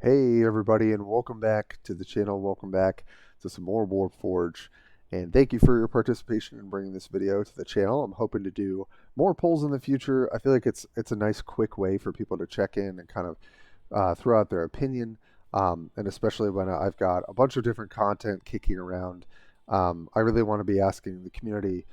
Hey everybody, and welcome back to the channel. Welcome back to some more Warpforge, and thank you for your participation in bringing this video to the channel. I'm hoping to do more polls in the future. I feel like it's a nice quick way for people to check in and kind of throw out their opinion, and especially when I've got a bunch of different content kicking around. I really want to be asking the community,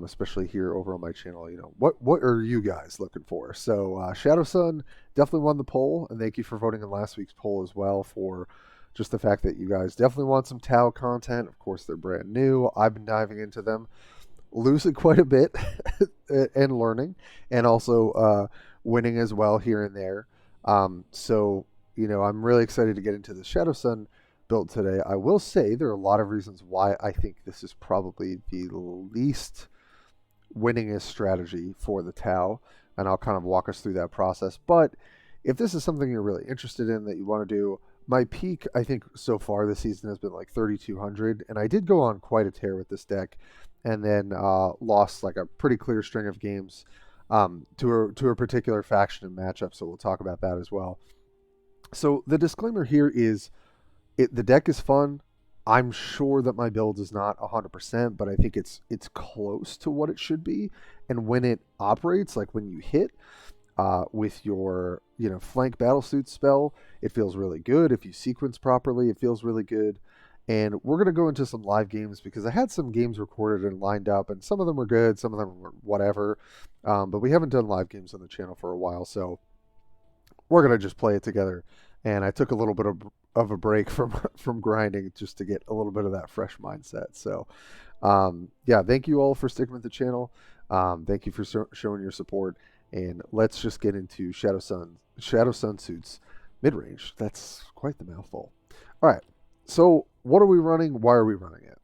especially here over on my channel, what are you guys looking for? So Shadowsun definitely won the poll, and thank you for voting in last week's poll as well for just the fact that you guys definitely want some Tau content. Of course, they're brand new. I've been diving into them, losing quite a bit and learning, and also winning as well here and there. I'm really excited to get into the Shadowsun build today. I will say there are a lot of reasons why I think this is probably the least winningest strategy for the Tau, and I'll kind of walk us through that process. But if this is something you're really interested in that you want to do, my peak, I think, so far this season has been like 3,200, and I did go on quite a tear with this deck, and then lost like a pretty clear string of games to a particular faction and matchup, so we'll talk about that as well. So the disclaimer here is the deck is fun. I'm sure that my build is not 100%, but I think it's close to what it should be. And when it operates, like when you hit with your flank battlesuit spell, it feels really good. If you sequence properly, it feels really good. And we're going to go into some live games because I had some games recorded and lined up, and some of them were good, some of them were whatever. But we haven't done live games on the channel for a while, so we're going to just play it together. And I took a little bit of a break from grinding just to get a little bit of that fresh mindset. So, yeah, thank you all for sticking with the channel. Thank you for showing your support. And let's just get into Shadowsun suits mid-range. That's quite the mouthful. All right. So what are we running? Why are we running it?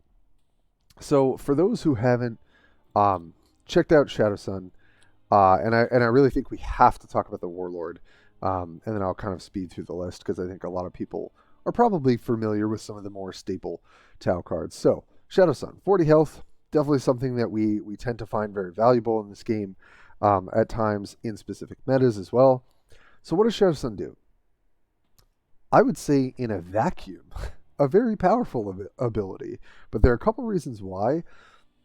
So for those who haven't checked out Shadowsun, and I really think we have to talk about the Warlord. And then I'll kind of speed through the list because I think a lot of people are probably familiar with some of the more staple Tau cards. So, Shadowsun, 40 health, definitely something that we tend to find very valuable in this game, at times in specific metas as well. So what does Shadowsun do? I would say in a vacuum, a very powerful ability, but there are a couple reasons why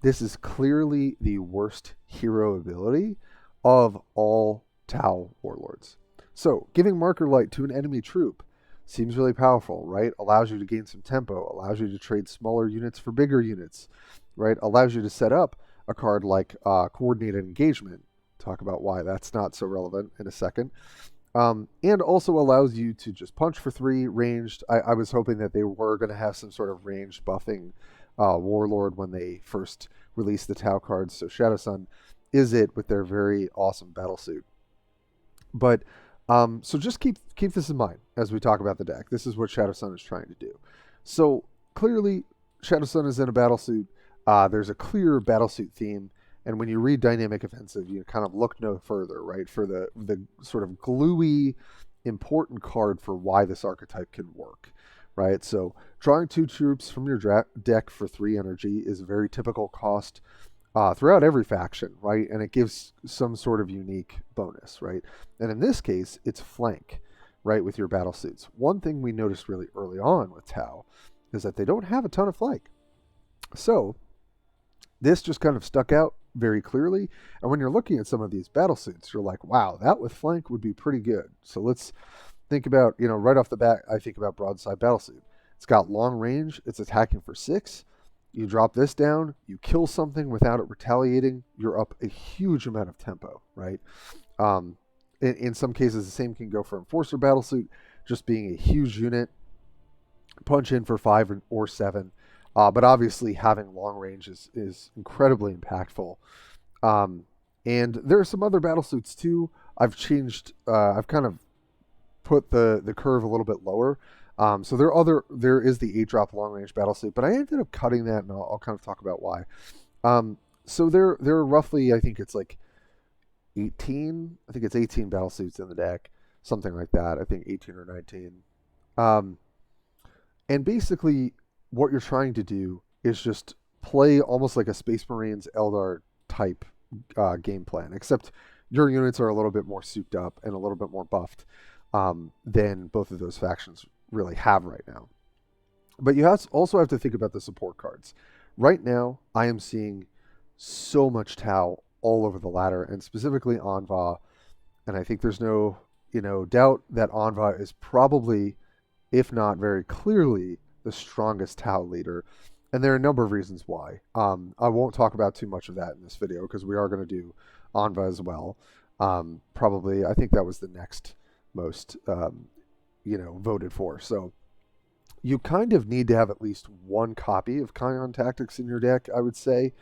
this is clearly the worst hero ability of all Tau Warlords. So, giving marker light to an enemy troop seems really powerful, right? Allows you to gain some tempo, allows you to trade smaller units for bigger units, right? Allows you to set up a card like coordinated engagement. Talk about why that's not so relevant in a second. And also allows you to just punch for 3 ranged. I was hoping that they were going to have some sort of ranged buffing Warlord when they first released the Tau cards. So Shadowsun is it with their very awesome battlesuit. But so just keep this in mind as we talk about the deck. This is what Shadowsun is trying to do. So clearly, Shadowsun is in a battlesuit. There's a clear battlesuit theme, and when you read Dynamic Offensive, you kind of look no further, right, for the sort of gluey, important card for why this archetype can work, right? So drawing 2 troops from your deck for 3 energy is a very typical cost throughout every faction, right? And it gives some sort of unique bonus, right? And in this case, it's flank, right, with your battlesuits. One thing we noticed really early on with Tau is that they don't have a ton of flank. So this just kind of stuck out very clearly. And when you're looking at some of these battlesuits, you're like, wow, that with flank would be pretty good. So let's think about, right off the bat, I think about broadside battlesuit. It's got long range. It's attacking for 6. You drop this down, you kill something without it retaliating, you're up a huge amount of tempo, right? In some cases, the same can go for Enforcer Battlesuit, just being a huge unit, punch in for 5 or 7. But obviously, having long range is incredibly impactful. And there are some other Battlesuits too. I've kind of put the curve a little bit lower. So there is the 8-drop long-range battlesuit, but I ended up cutting that, and I'll kind of talk about why. So there are roughly, I think it's like 18. I think it's 18 battlesuits in the deck, something like that. I think 18 or 19. And basically, what you're trying to do is just play almost like a Space Marines Eldar type game plan, except your units are a little bit more souped up and a little bit more buffed. than both of those factions really have right now. But you also have to think about the support cards. Right now, I am seeing so much Tau all over the ladder, and specifically Anvirr. And I think there's no, doubt that Anvirr is probably, if not very clearly, the strongest Tau leader. And there are a number of reasons why. I won't talk about too much of that in this video because we are going to do Anvirr as well. Probably, I think that was the next most, voted for. So you kind of need to have at least one copy of Kion Tactics in your deck, I would say,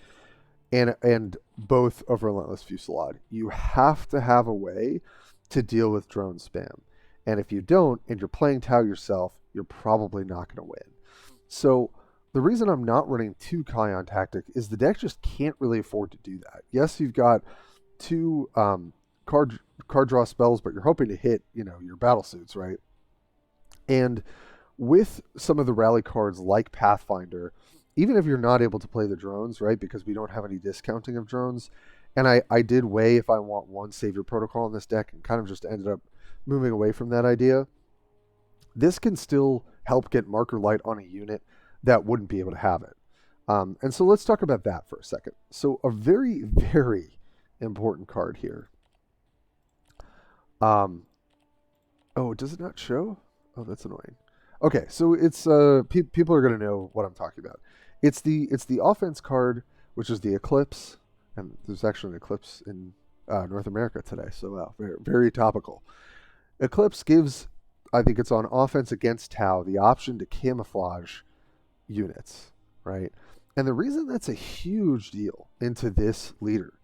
and both of Relentless Fusillade. You have to have a way to deal with drone spam. And if you don't, and you're playing Tau yourself, you're probably not going to win. So the reason I'm not running 2 Kion Tactic is the deck just can't really afford to do that. Yes, you've got 2 card draw spells, but you're hoping to hit, your Battlesuits, right? And with some of the rally cards like Pathfinder, even if you're not able to play the drones, right, because we don't have any discounting of drones, and I did weigh if I want 1 Savior Protocol in this deck and kind of just ended up moving away from that idea, this can still help get Marker Light on a unit that wouldn't be able to have it. And so let's talk about that for a second. So a very, very important card here. Oh, does it not show? Oh, that's annoying. Okay, so it's people are going to know what I'm talking about. It's the offense card, which is the Eclipse, and there's actually an Eclipse in North America today, so very, very topical. Eclipse gives, I think it's on offense against Tau, the option to camouflage units, right? And the reason that's a huge deal into this leader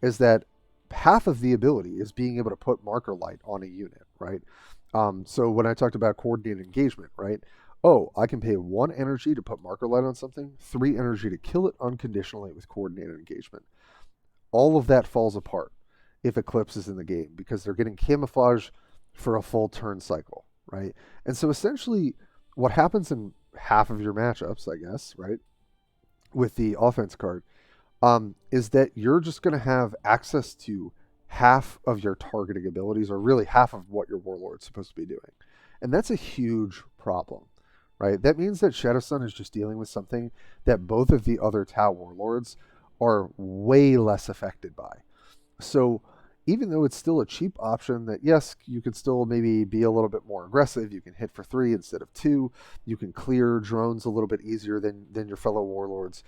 is that half of the ability is being able to put Marker Light on a unit, right? So when I talked about coordinated engagement, right? Oh, I can pay 1 energy to put Marker Light on something, 3 energy to kill it unconditionally with coordinated engagement. All of that falls apart if Eclipse is in the game because they're getting camouflage for a full turn cycle, right? And so essentially what happens in half of your matchups, I guess, right, with the offense card, is that you're just going to have access to half of your targeting abilities, or really half of what your Warlord's supposed to be doing. And that's a huge problem, right? That means that Shadowsun is just dealing with something that both of the other Tau Warlords are way less affected by. So even though it's still a cheap option that, yes, you can still maybe be a little bit more aggressive, you can hit for 3 instead of 2, you can clear drones a little bit easier than your fellow Warlords.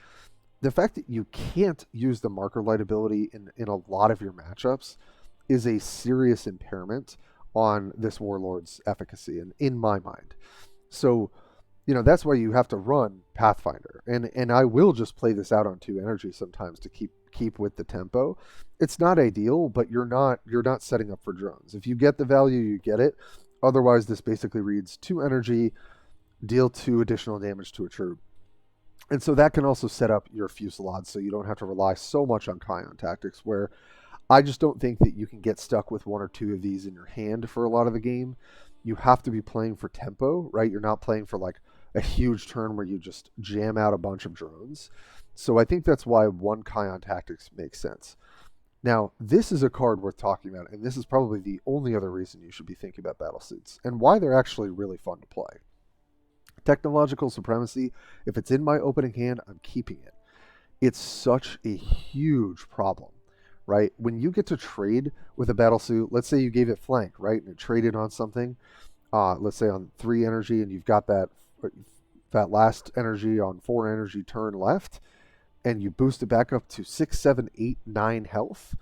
The fact that you can't use the Marker Light ability in a lot of your matchups is a serious impairment on this Warlord's efficacy, and in my mind. So, that's why you have to run Pathfinder. And I will just play this out on 2 energy sometimes to keep with the tempo. It's not ideal, but you're not setting up for drones. If you get the value, you get it. Otherwise, this basically reads 2 energy, deal 2 additional damage to a troop. And so that can also set up your Fusillade so you don't have to rely so much on Kion Tactics, where I just don't think that you can get stuck with 1 or 2 of these in your hand for a lot of the game. You have to be playing for tempo, right? You're not playing for like a huge turn where you just jam out a bunch of drones. So I think that's why 1 Kion Tactics makes sense. Now, this is a card worth talking about, and this is probably the only other reason you should be thinking about Battlesuits, and why they're actually really fun to play. Technological Supremacy, if it's in my opening hand, I'm keeping it. It's such a huge problem, right? When you get to trade with a Battlesuit, let's say you gave it flank, right? And it traded on something, let's say on 3 energy, and you've got that last energy on 4 energy turn left, and you boost it back up to 6, 7, 8, 9 health.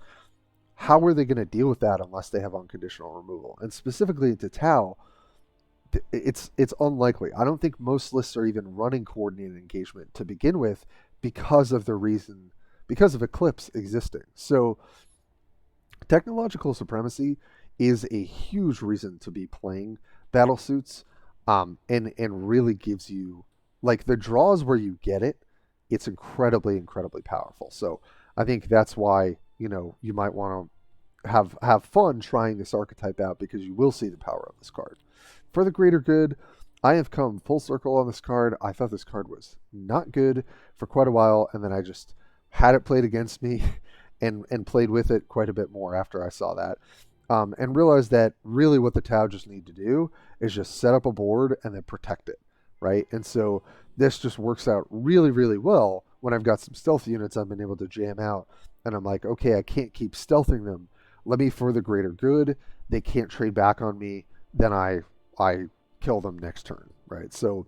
How are they going to deal with that unless they have unconditional removal? And specifically into Tau, it's unlikely. I don't think most lists are even running coordinated engagement to begin with because of Eclipse existing. So technological supremacy is a huge reason to be playing Battlesuits, and really gives you, like, the draws where you get it, it's incredibly, incredibly powerful. So I think that's why, you might want to have fun trying this archetype out, because you will see the power of this card. For the greater good, I have come full circle on this card. I thought this card was not good for quite a while, and then I just had it played against me and played with it quite a bit more after I saw that. and realized that really what the Tau just need to do is just set up a board and then protect it, right? And so this just works out really, really well when I've got some stealth units I've been able to jam out, and I'm like, okay, I can't keep stealthing them. Let me for the greater good. They can't trade back on me. Then I kill them next turn, right? So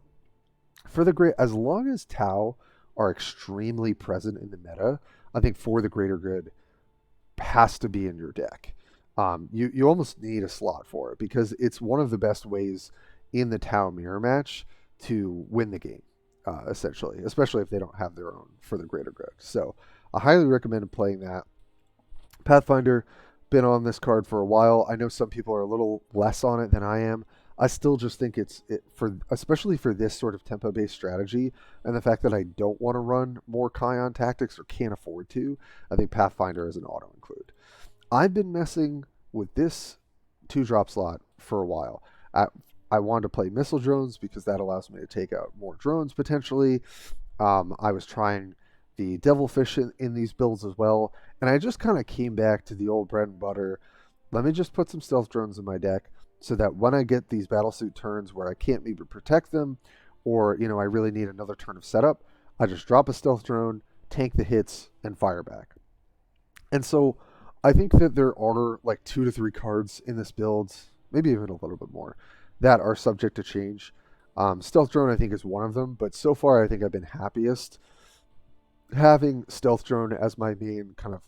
for the great, as long as Tau are extremely present in the meta, I think for the greater good has to be in your deck. You almost need a slot for it because it's one of the best ways in the Tau mirror match to win the game, essentially, especially if they don't have their own for the greater good. So I highly recommend playing that. Pathfinder, been on this card for a while. I know some people are a little less on it than I am. I still just think especially for this sort of tempo-based strategy, and the fact that I don't want to run more Kion tactics or can't afford to, I think Pathfinder is an auto-include. I've been messing with this 2-drop slot for a while. I wanted to play missile drones because that allows me to take out more drones potentially. I was trying the devilfish in these builds as well, and I just kind of came back to the old bread and butter. Let me just put some stealth drones in my deck so that when I get these battlesuit turns where I can't maybe protect them, or I really need another turn of setup, I just drop a stealth drone, tank the hits, and fire back. And so I think that there are like 2 to 3 cards in this build, maybe even a little bit more, that are subject to change. Stealth drone I think is one of them, but so far I think I've been happiest having stealth drone as my main kind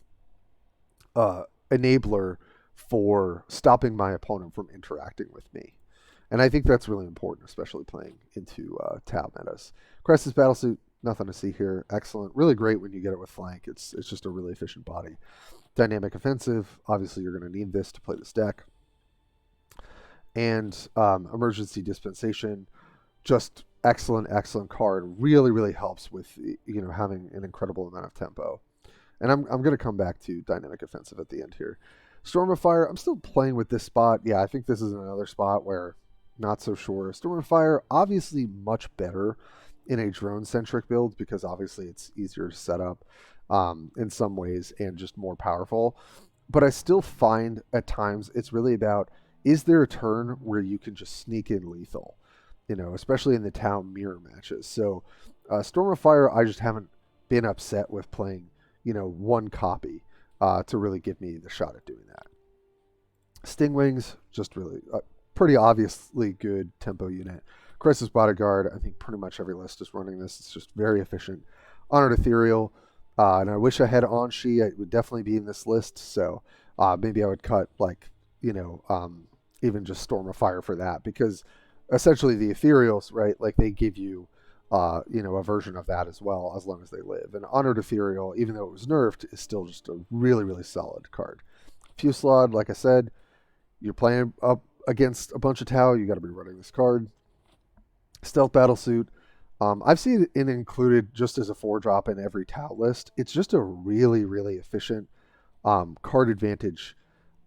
of enabler for stopping my opponent from interacting with me. And I think that's really important, especially playing into Tau metas. Crisis Battlesuit, nothing to see here. Excellent. Really great when you get it with flank. It's just a really efficient body. Dynamic Offensive, obviously you're going to need this to play this deck. And Emergency Dispensation, just excellent card. Really, really helps with having an incredible amount of tempo. And I'm going to come back to Dynamic Offensive at the end here. Storm of Fire, I'm still playing with this spot. Yeah, I think this is another spot where not so sure. Storm of Fire, obviously much better in a drone-centric build because obviously it's easier to set up in some ways and just more powerful. But I still find at times it's really about, is there a turn where you can just sneak in lethal? Especially in the Tau mirror matches. So Storm of Fire, I just haven't been upset with playing, one copy to really give me the shot at doing that. Stingwings, just really pretty obviously good tempo unit. Crisis Bodyguard, I think pretty much every list is running this. It's just very efficient. Honored Ethereal, and I wish I had Anshi. It would definitely be in this list. So maybe I would cut even just Storm of Fire for that, because essentially the Ethereals, right? Like they give you, a version of that as well, as long as they live. And Honored Ethereal, even though it was nerfed, is still just a really, really solid card. Fuselade, like I said, you're playing up against a bunch of Tau, you got to be running this card. Stealth Battlesuit, I've seen it included just as a 4-drop in every Tau list. It's just a really, really efficient card advantage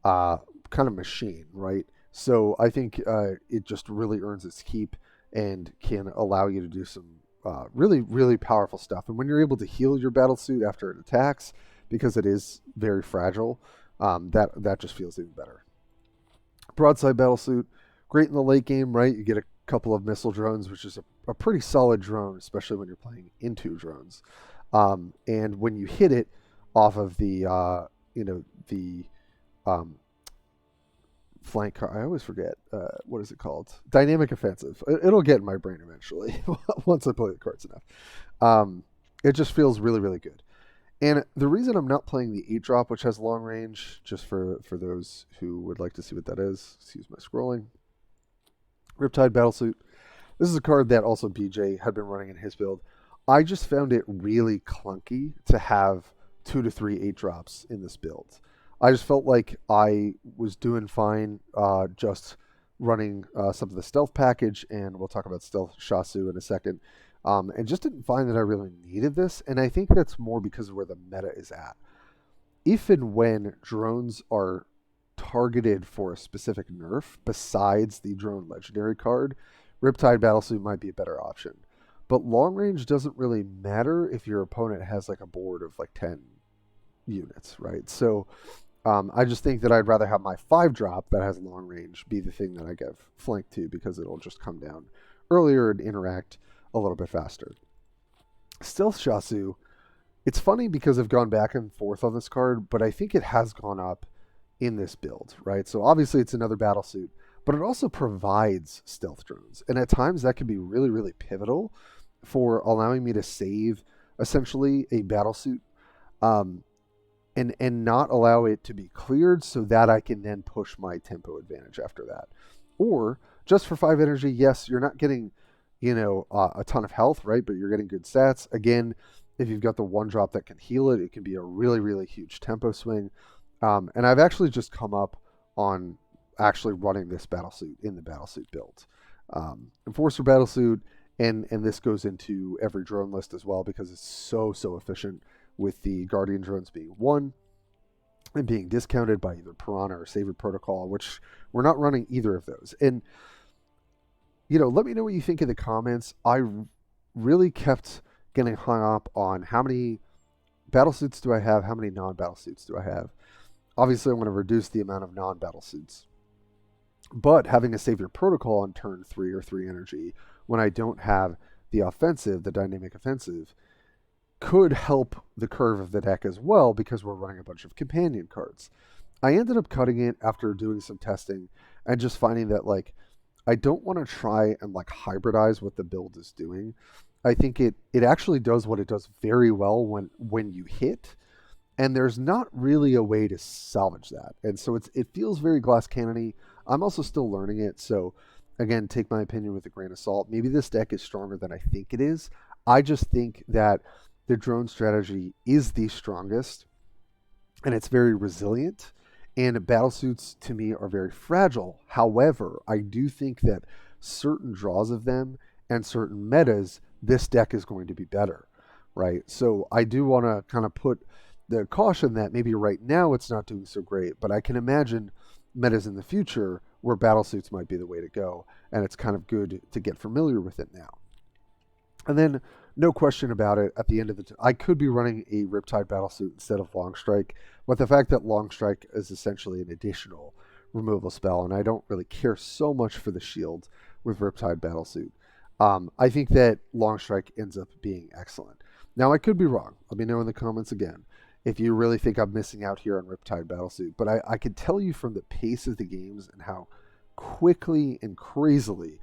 kind of machine, right? So I think it just really earns its keep and can allow you to do some really, really powerful stuff. And when you're able to heal your battlesuit after it attacks, because it is very fragile, that just feels even better. Broadside Battlesuit, great in the late game, right? You get a couple of missile drones, which is a pretty solid drone, especially when you're playing into drones. And when you hit it off of the flank card, I always forget, what is it called? Dynamic Offensive. It'll get in my brain eventually once I play the cards enough. It just feels really, really good. And the reason I'm not playing the 8-drop, which has long range, just for those who would like to see what that is, excuse my scrolling. Riptide Battlesuit. This is a card that also BJ had been running in his build. I just found it really clunky to have 2 to 3 8-drops in this build. I just felt like I was doing fine just running some of the stealth package, and we'll talk about stealth Shasu in a second, and just didn't find that I really needed this, and I think that's more because of where the meta is at. If and when drones are targeted for a specific nerf besides the drone legendary card, Riptide Battlesuit might be a better option. But long range doesn't really matter if your opponent has like a board of like 10 units, right? So I just think that I'd rather have my 5-drop that has long range be the thing that I give flank to, because it'll just come down earlier and interact a little bit faster. Stealth Shasu, it's funny because I've gone back and forth on this card, but I think it has gone up in this build, right? So obviously it's another battlesuit, but it also provides stealth drones. And at times that can be really, really pivotal for allowing me to save essentially a battlesuit, and not allow it to be cleared so that I can then push my tempo advantage after that. Or just for 5 energy, yes, you're not getting, a ton of health, right? But you're getting good stats. Again, if you've got the 1-drop that can heal it, it can be a really, really huge tempo swing. And I've actually just come up on actually running this battlesuit in the battlesuit build. Enforcer battlesuit, and this goes into every drone list as well, because it's so efficient, with the Guardian drones being 1 and being discounted by either Piranha or Savior Protocol, which we're not running either of those. And, let me know what you think in the comments. I really kept getting hung up on how many battlesuits do I have, how many non-battlesuits do I have. Obviously, I'm going to reduce the amount of non-battlesuits. But having a Savior Protocol on turn 3 or 3 energy, when I don't have the offensive, the dynamic offensive, could help the curve of the deck as well, because we're running a bunch of companion cards. I ended up cutting it after doing some testing and just finding that, I don't want to try and hybridize what the build is doing. I think it actually does what it does very well when you hit, and there's not really a way to salvage that. And so it feels very glass cannon-y. I'm also still learning it, so again, take my opinion with a grain of salt. Maybe this deck is stronger than I think it is. I just think that the drone strategy is the strongest, and it's very resilient, and battlesuits to me are very fragile. However, I do think that certain draws of them and certain metas, this deck is going to be better, right? So I do want to kind of put the caution that maybe right now it's not doing so great, but I can imagine metas in the future where battlesuits might be the way to go, and it's kind of good to get familiar with it now. And then, no question about it, at the end of I could be running a Riptide battlesuit instead of Longstrike, but the fact that Longstrike is essentially an additional removal spell, and I don't really care so much for the shield with Riptide battlesuit, I think that Longstrike ends up being excellent. Now, I could be wrong. Let me know in the comments again if you really think I'm missing out here on Riptide battlesuit, but I can tell you from the pace of the games and how quickly and crazily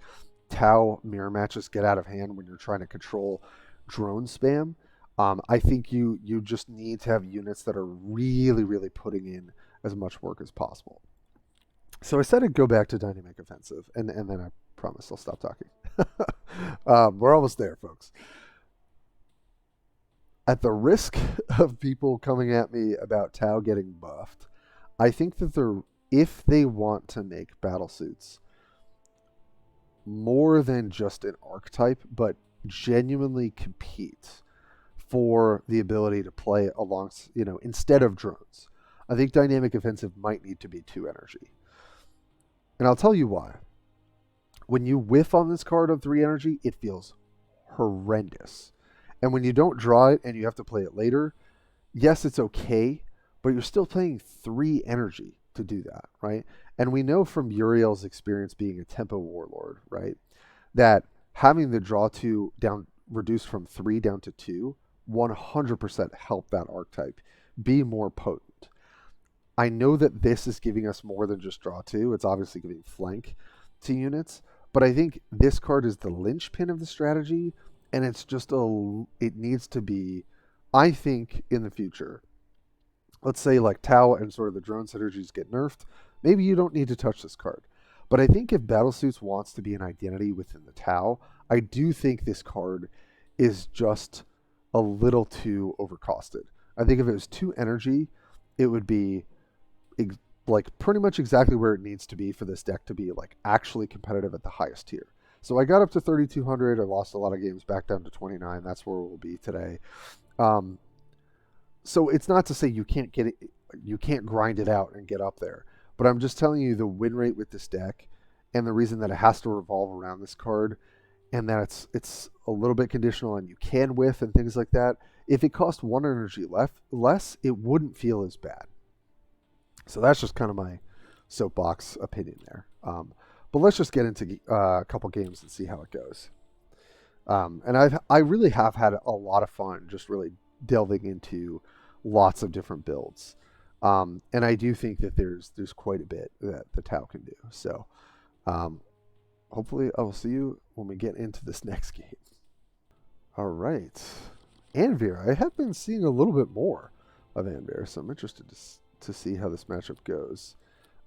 Tau mirror matches get out of hand when you're trying to control drone spam. I think you just need to have units that are really, really putting in as much work as possible. So I said I'd go back to dynamic offensive, and then I promise I'll stop talking. We're almost there, folks. At the risk of people coming at me about Tau getting buffed, I think that if they want to make battlesuits more than just an archetype, but genuinely compete for the ability to play along, instead of drones, I think dynamic offensive might need to be 2 energy. And I'll tell you why. When you whiff on this card on 3 energy, it feels horrendous. And when you don't draw it and you have to play it later, yes, it's okay, but you're still playing 3 energy to do that, right? And we know from Uriel's experience being a tempo warlord, right, that having the draw 2 down reduced from 3 down to 2 100% help that archetype be more potent. I know that this is giving us more than just draw 2. It's obviously giving flank to units, but I think this card is the linchpin of the strategy, and it's just it needs to be, I think, in the future. Let's say Tau and sort of the drone synergies get nerfed. Maybe you don't need to touch this card. But I think if Battlesuits wants to be an identity within the Tau, I do think this card is just a little too overcosted. I think if it was 2 energy, it would be pretty much exactly where it needs to be for this deck to be actually competitive at the highest tier. So I got up to 3,200. I lost a lot of games back down to 29. That's where we'll be today. So it's not to say you can't get it, you can't grind it out and get up there. But I'm just telling you the win rate with this deck, and the reason that it has to revolve around this card, and that it's a little bit conditional and you can whiff and things like that. If it cost 1 energy less, it wouldn't feel as bad. So that's just kind of my soapbox opinion there. But let's just get into a couple games and see how it goes. And I really have had a lot of fun just really delving into lots of different builds. And I do think that there's quite a bit that the Tau can do. So um, hopefully I will see you when we get into this next game. All right. Anvirr. I have been seeing a little bit more of Anvirr, so I'm interested to see how this matchup goes.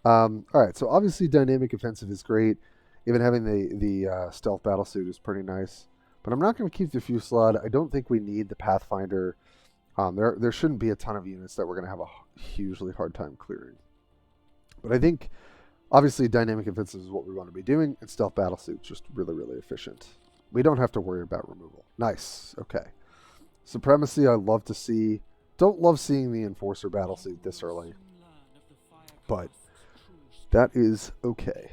All right, so obviously dynamic offensive is great. Even having the stealth battlesuit is pretty nice. But I'm not going to keep the Fusillade. I don't think we need the Pathfinder. There shouldn't be a ton of units that we're going to have a hugely hard time clearing. But I think, obviously, dynamic offensive is what we want to be doing, and stealth battlesuit just really, really efficient. We don't have to worry about removal. Nice. Okay. Supremacy, I love to see. Don't love seeing the Enforcer battlesuit this early. But that is okay.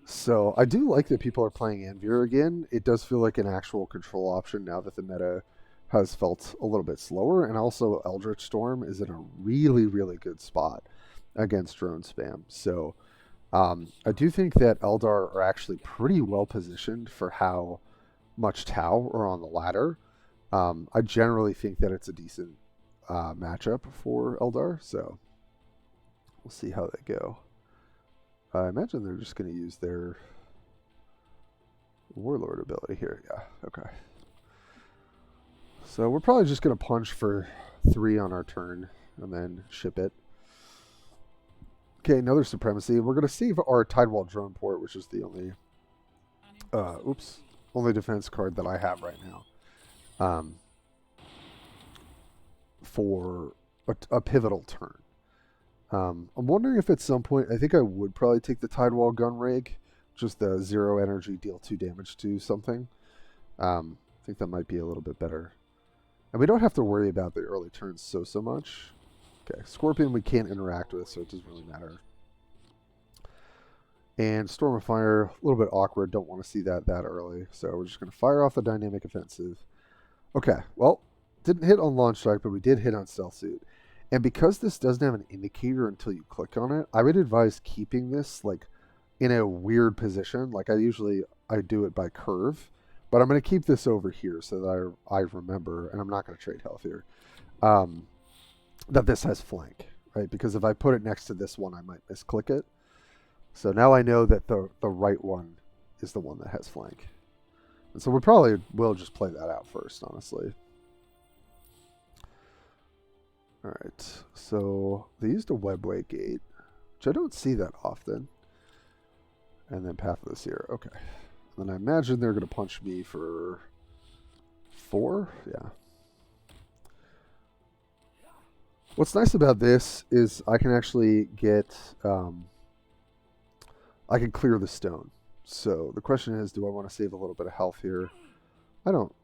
So I do like that people are playing Anvirr again. It does feel like an actual control option now that the meta has felt a little bit slower. And also Eldritch Storm is in a really, really good spot against drone spam. So I do think that Eldar are actually pretty well positioned for how much Tau are on the ladder. I generally think that it's a decent matchup for Eldar. So we'll see how they go. I imagine they're just going to use their Warlord ability here. Yeah, okay. So we're probably just going to punch for 3 on our turn and then ship it. Okay, another Supremacy. We're going to save our Tidewall Drone Port, which is the only defense card that I have right now, for a pivotal turn. I'm wondering if at some point, I think I would probably take the Tidewall Gun Rig, just the 0 energy, deal 2 damage to something. I think that might be a little bit better. And we don't have to worry about the early turns so much. Okay, Scorpion we can't interact with, so it doesn't really matter. And Storm of Fire, a little bit awkward, don't want to see that early. So we're just going to fire off the Dynamic Offensive. Okay, well, didn't hit on Launch Strike, but we did hit on Stealth Suit. And because this doesn't have an indicator until you click on it, I would advise keeping this like in a weird position. Like I do it by curve, but I'm going to keep this over here so that I remember, and I'm not going to trade health here, that this has flank, right? Because if I put it next to this one, I might misclick it. So now I know that the right one is the one that has flank. And so we probably will just play that out first, honestly. All right, so they used a Webway Gate, which I don't see that often. And then Path of the Seer, okay. And then I imagine they're going to punch me for 4, yeah. What's nice about this is I can actually get, I can clear the stone. So the question is, do I want to save a little bit of health here? I don't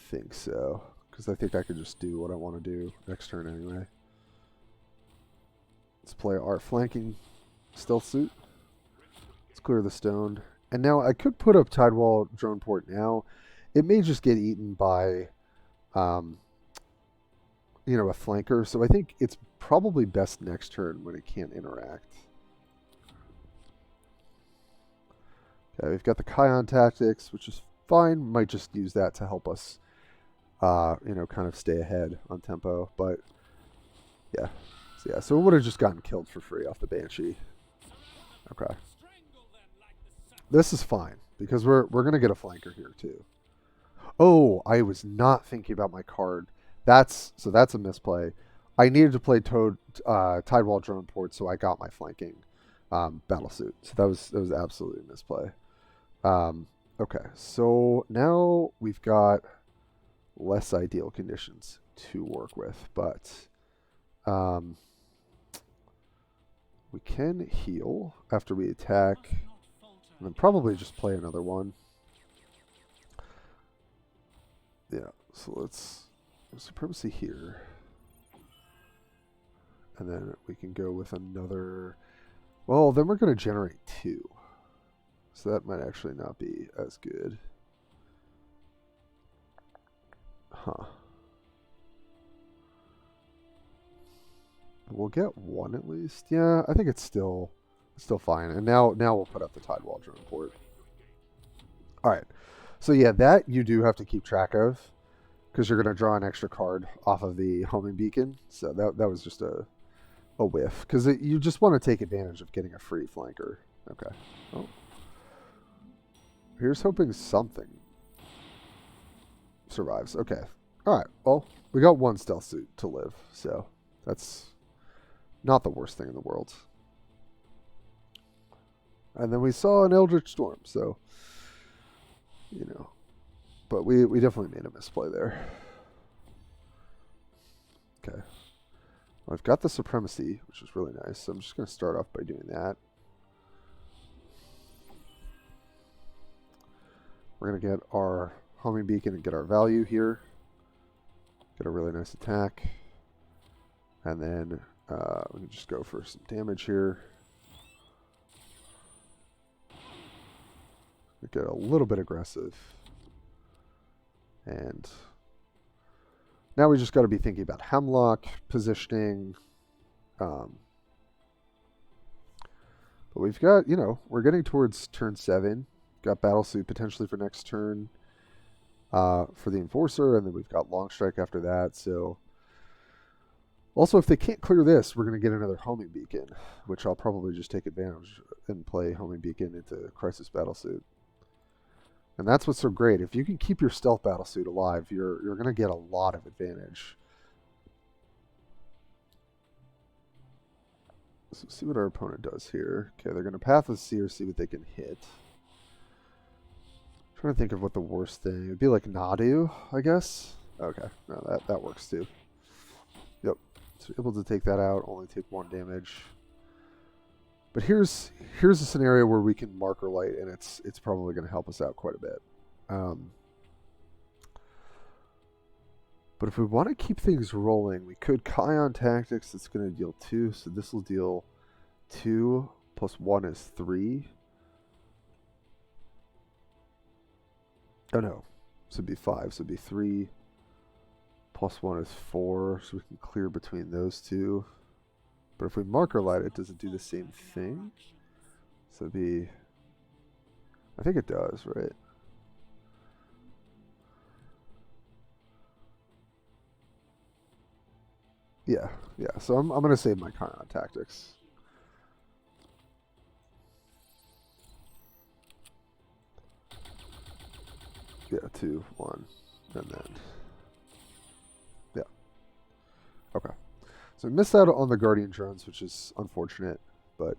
think so. Because I think I can just do what I want to do next turn anyway. Let's play our flanking stealth suit. Let's clear the stone. And now I could put up Tidewall Drone Port now. It may just get eaten by, a flanker. So I think it's probably best next turn when it can't interact. Okay, we've got the Kion Tactics, which is fine. Might just use that to help us kind of stay ahead on tempo. But yeah, so it would have just gotten killed for free off the Banshee. Okay, this is fine because we're gonna get a flanker here too. Oh, I was not thinking about my card. That's a misplay. I needed to play Tidewall Drone Port, so I got my flanking Battlesuit. So that was absolutely a misplay. Okay, so now we've got less ideal conditions to work with, but we can heal after we attack, and then probably just play another one. Yeah, so let's Supremacy here, and then we can go with another. Well, then we're going to generate 2, so that might actually not be as good. Huh. We'll get one at least. Yeah, I think it's still fine. And now we'll put up the Tide Waldron report. All right. So yeah, that you do have to keep track of because you're going to draw an extra card off of the homing beacon. So that was just a whiff because you just want to take advantage of getting a free flanker. Okay. Oh. Here's hoping something survives. Okay. All right. Well, we got one stealth suit to live, so that's not the worst thing in the world. And then we saw an Eldritch Storm, so, you know. But we definitely made a misplay there. Okay. Well, I've got the Supremacy, which is really nice. So I'm just going to start off by doing that. We're going to get our homing beacon and get our value here. Get a really nice attack. And then we can just go for some damage here. We get a little bit aggressive. And now we just got to be thinking about Hemlock, positioning. But we've got, you know, we're getting towards turn 7. Got Battlesuit potentially for next turn for the Enforcer, and then we've got Long Strike after that. So, also, if they can't clear this, we're going to get another homing beacon, which I'll probably just take advantage and play homing beacon into Crisis Battlesuit. And that's what's so great. If you can keep your stealth Battlesuit alive, you're going to get a lot of advantage. So see what our opponent does here. Okay, they're going to Path of Seer, see what they can hit. Trying to think of what the worst thing. It would be like Nadu, I guess. Okay, no, that works too. Yep. So able to take that out, only take 1 damage. But here's a scenario where we can Marker Light, and it's probably going to help us out quite a bit. But if we want to keep things rolling, we could Kion Tactics. That's going to deal 2, so this will deal 2 plus 1 is 3. Oh no, so it'd be 5. So it'd be 3 plus 1 is 4. So we can clear between those two. But if we Marker Light it, does it do the same thing? So it'd be, I think it does, right? Yeah. So I'm gonna save my Kion Tactics. Yeah, 2, 1, and then, yeah. Okay. So we missed out on the Guardian drones, which is unfortunate, but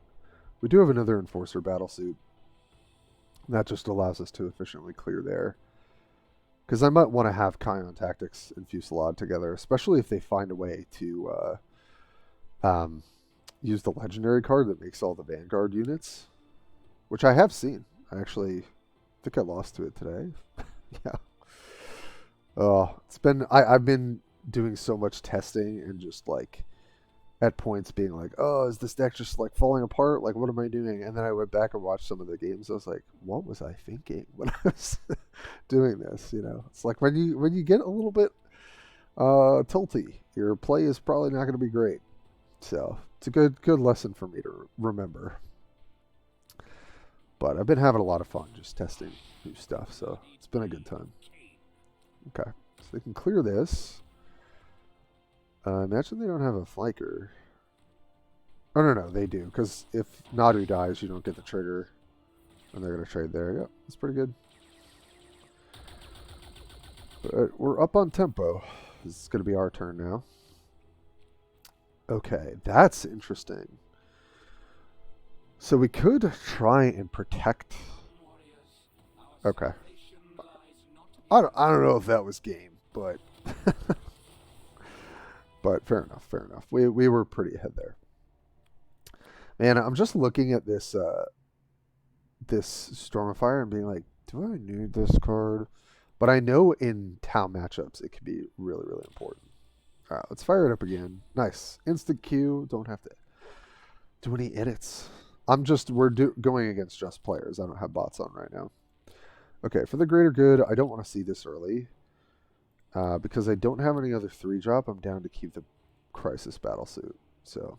we do have another Enforcer Battlesuit. That just allows us to efficiently clear there. Because I might want to have Kion Tactics and Fusillade together, especially if they find a way to use the legendary card that makes all the Vanguard units, which I have seen. I actually think I lost to it today. Yeah. It's been I've been doing so much testing and just like at points being like, oh, is this deck just like falling apart? Like, what am I doing? And then I went back and watched some of the games. I was like, what was I thinking when I was doing this? You know, it's like when you get a little bit tilty, your play is probably not going to be great. So it's a good lesson for me to remember. But I've been having a lot of fun just testing new stuff, so it's been a good time. Okay, so they can clear this. Imagine they don't have a flanker. Oh, no, they do, because if Nadu dies, you don't get the trigger, and they're going to trade there. Yep, that's pretty good. But we're up on tempo. This is going to be our turn now. Okay, that's interesting. So we could try and protect. Okay. I don't know if that was game, but but fair enough. We were pretty ahead there. Man, I'm just looking at this this Storm of Fire and being like, do I need this card? But I know in town matchups it can be really, really important. All right, let's fire it up again. Nice. Instant Q. Don't have to do any edits. We're going against just players. I don't have bots on right now. Okay, for the greater good, I don't want to see this early. Because I don't have any other 3-drop, I'm down to keep the Crisis Battlesuit. So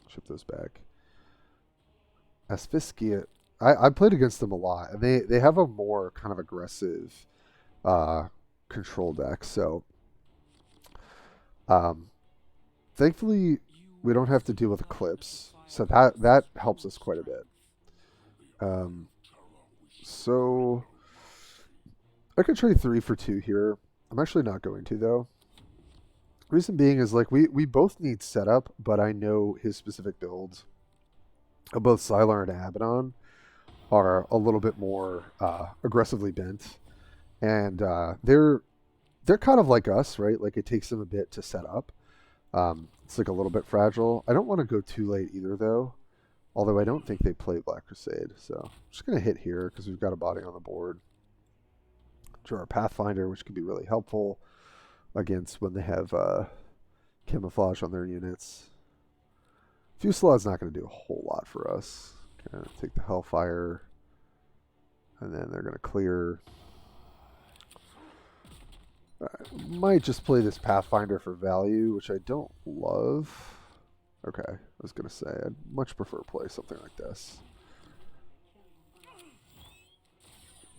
ship those back. Asphyxia. I played against them a lot, and they have a more kind of aggressive control deck. So thankfully we don't have to deal with Eclipse, so that helps us quite a bit. So I could trade 3 for 2 here. I'm actually not going to, though. Reason being is, like, we both need setup, but I know his specific builds of both Sylar and Abbadon are a little bit more aggressively bent. And they're kind of like us, right? Like, it takes them a bit to set up. It's like a little bit fragile. I don't want to go too late either, though. Although I don't think they play Black Crusade. So I'm just going to hit here because we've got a body on the board. Draw our Pathfinder, which can be really helpful against when they have camouflage on their units. Fusilade's not going to do a whole lot for us. Gonna take the Hellfire, and then they're going to clear. I might just play this Pathfinder for value, which I don't love. Okay, I was going to say, I'd much prefer play something like this.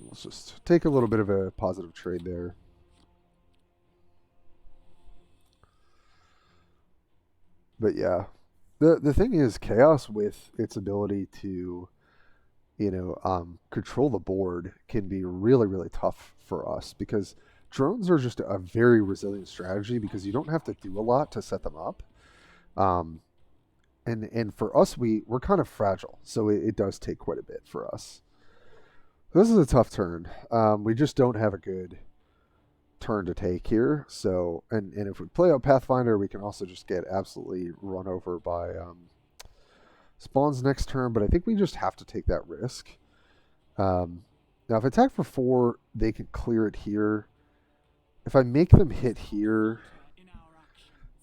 Let's just take a little bit of a positive trade there. But yeah, the thing is, Chaos with its ability to, control the board can be really, really tough for us because drones are just a very resilient strategy because you don't have to do a lot to set them up. And for us, we're kind of fragile, so it does take quite a bit for us. This is a tough turn. We just don't have a good turn to take here. So, and if we play out Pathfinder, we can also just get absolutely run over by spawns next turn. But I think we just have to take that risk. Now, if I attack for 4, they can clear it here. If I make them hit here,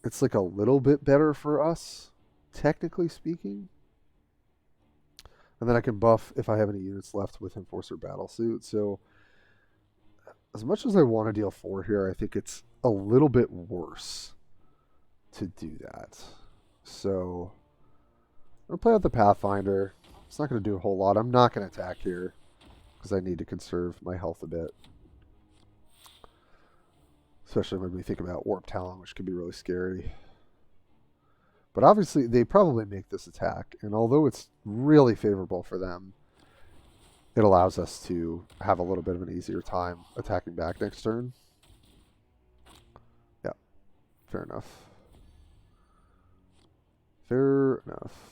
it's like a little bit better for us, technically speaking. And then I can buff if I have any units left with Enforcer Battlesuit. So as much as I want to deal 4 here, I think it's a little bit worse to do that. So I'm going to play out the Pathfinder. It's not going to do a whole lot. I'm not going to attack here because I need to conserve my health a bit. Especially when we think about Warp Talon, which can be really scary. But obviously, they probably make this attack. And although it's really favorable for them, it allows us to have a little bit of an easier time attacking back next turn. Yeah, fair enough. Fair enough.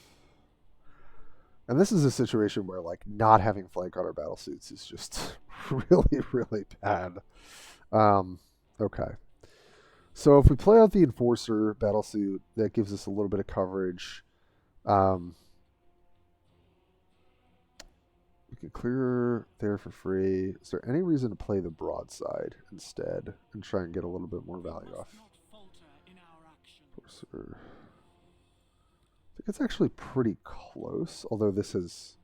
And this is a situation where, like, not having flank on our battlesuits is just really, really bad. Okay. So if we play out the Enforcer Battlesuit, that gives us a little bit of coverage. We can clear there for free. Is there any reason to play the Broadside instead and try and get a little bit more value off? Enforcer. I think it's actually pretty close, although this is...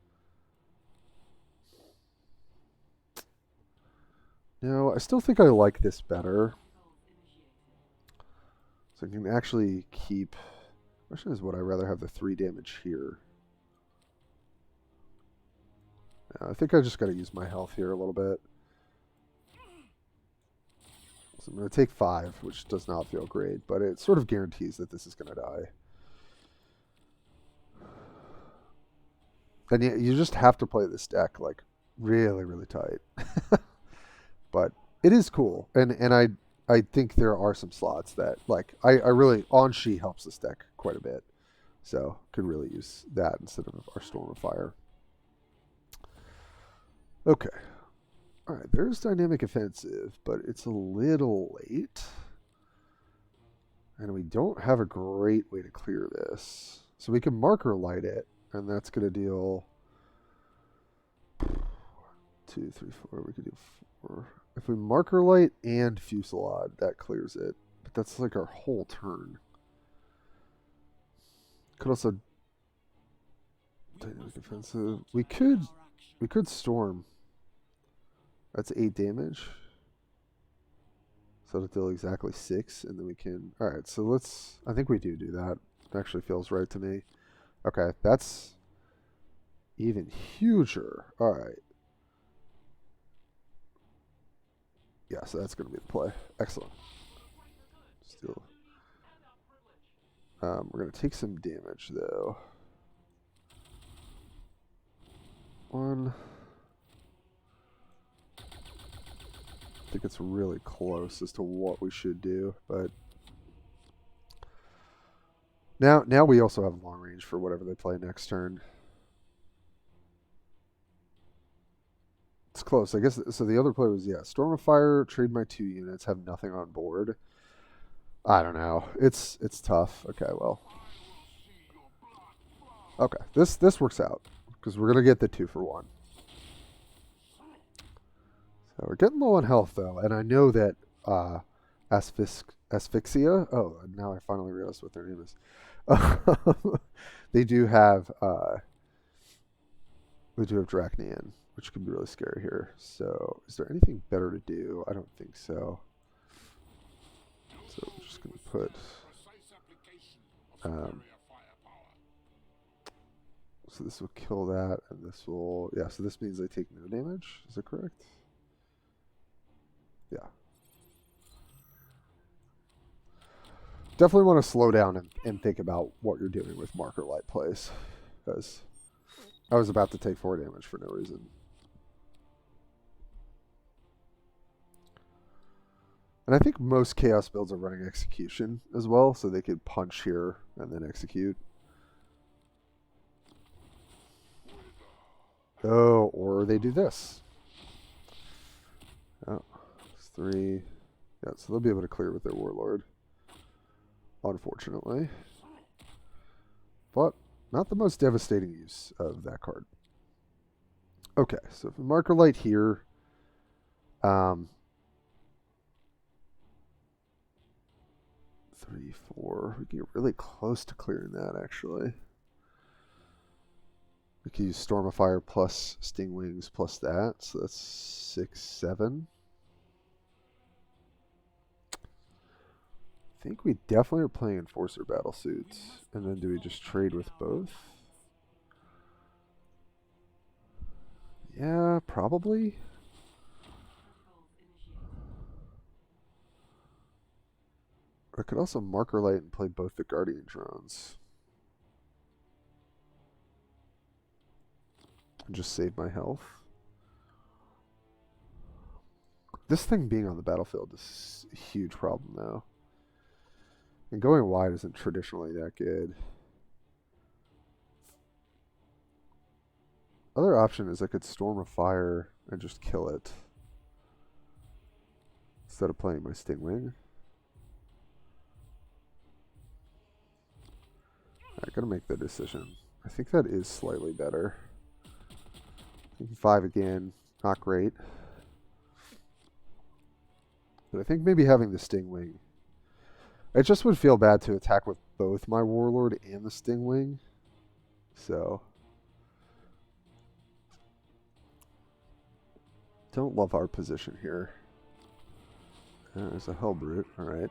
No, I still think I like this better. So I can actually keep... The question is, would I rather have the 3 damage here? I think I just got to use my health here a little bit. So I'm going to take 5, which does not feel great, but it sort of guarantees that this is going to die. And you just have to play this deck, like, really, really tight. But it is cool. And I think there are some slots that, like, I really... On-She helps this deck quite a bit. So, could really use that instead of our Storm of Fire. Okay. Alright, there's Dynamic Offensive, but it's a little late. And we don't have a great way to clear this. So we can Marker Light it, and that's going to deal 2, 3, 4. We could do 4. If we Marker Light and Fusillade, that clears it. But that's like our whole turn. Could also Dynamic Offensive. We could Storm. That's 8 damage. So it'll deal exactly 6, and then we can... Alright, so let's... I think we do that. actually feels right to me. Okay, that's even huger. All right. Yeah, so that's going to be the play. Excellent. Still. We're going to take some damage, though. One. I think it's really close as to what we should do, but now we also have long range for whatever they play next turn. It's close, I guess. So the other play was, yeah, Storm of Fire, trade my 2 units, have nothing on board. I don't know. It's tough. Okay, well. Okay, this works out because we're gonna get the 2 for 1. So we're getting low on health though, and I know that Asphyxia. Oh, now I finally realized what their name is. They do have Drachnian, which could be really scary here. So is there anything better to do? I don't think so. So we're just going to put so this will kill that, and this will, yeah, so this means they take no damage. Is that correct? Yeah. Definitely want to slow down and think about what you're doing with marker light plays, because I was about to take 4 damage for no reason. And I think most Chaos builds are running Execution as well, so they could punch here and then execute. Oh, or they do this. Oh, it's 3. Yeah, so they'll be able to clear with their Warlord. Unfortunately. But not the most devastating use of that card. Okay, so if we marker light here, 3, 4. We can get really close to clearing that, actually. We can use Storm of Fire plus Sting Wings plus that, so that's 6, 7. I think we definitely are playing Enforcer Battlesuits. And then do we just trade with both? Yeah, probably. I could also marker light and play both the Guardian drones. And just save my health. This thing being on the battlefield is a huge problem, though. And going wide isn't traditionally that good. Other option is I could Storm of Fire and just kill it instead of playing my Stingwing. I gotta make the decision. I think that is slightly better. 5 again, not great. But I think maybe having the Stingwing. It just would feel bad to attack with both my Warlord and the Stingwing. So. Don't love our position here. There's a Hellbrute, alright.